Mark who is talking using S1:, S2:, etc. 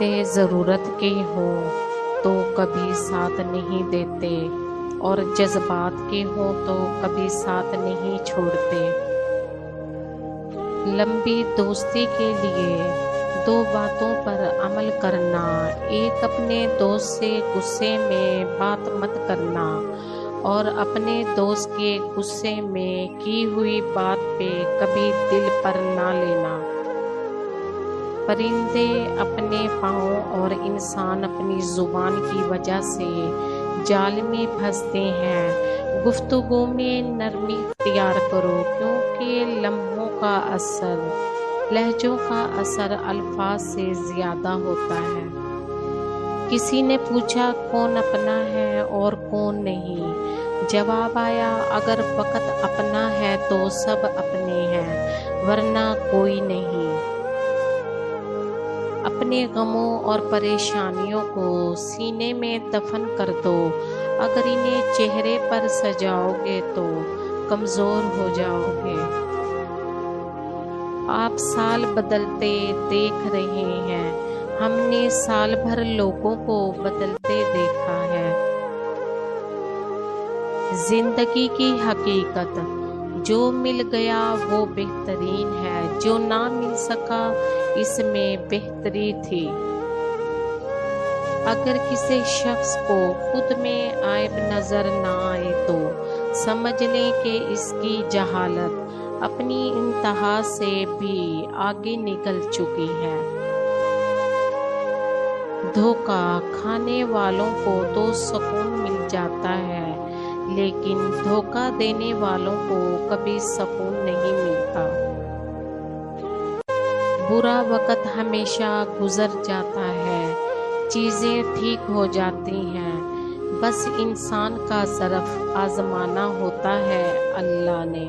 S1: رشتے ضرورت کے ہوں تو کبھی ساتھ نہیں دیتے، اور جذبات کے ہوں تو کبھی ساتھ نہیں چھوڑتے۔ لمبی دوستی کے لیے دو باتوں پر عمل کرنا: ایک، اپنے دوست سے غصے میں بات مت کرنا، اور اپنے دوست کے غصے میں کی ہوئی بات پہ کبھی دل پر نہ لینا۔ پرندے اپنے پاؤں اور انسان اپنی زبان کی وجہ سے جال میں پھنستے ہیں۔ گفتگو میں نرمی اختیار کرو، کیونکہ لہجوں کا اثر الفاظ سے زیادہ ہوتا ہے۔ کسی نے پوچھا کون اپنا ہے اور کون نہیں؟ جواب آیا، اگر وقت اپنا ہے تو سب اپنے ہیں، ورنہ کوئی نہیں۔ اپنے غموں اور پریشانیوں کو سینے میں دفن کر دو، اگر انہیں چہرے پر سجاؤ گے تو کمزور ہو جاؤ گے۔ آپ سال بدلتے دیکھ رہے ہیں، ہم نے سال بھر لوگوں کو بدلتے دیکھا ہے۔ زندگی کی حقیقت: جو مل گیا وہ بہترین ہے، جو نہ مل سکا اس میں بہتری تھی۔ اگر کسی شخص کو خود میں عیب نظر نہ آئے تو سمجھ لیں کہ اس کی جہالت اپنی انتہا سے بھی آگے نکل چکی ہے۔ دھوکہ کھانے والوں کو تو سکون مل جاتا ہے، لیکن دھوکہ دینے والوں کو کبھی سکون نہیں ملتا۔ برا وقت ہمیشہ گزر جاتا ہے، چیزیں ٹھیک ہو جاتی ہیں، بس انسان کا ظرف آزمانا ہوتا ہے اللہ نے۔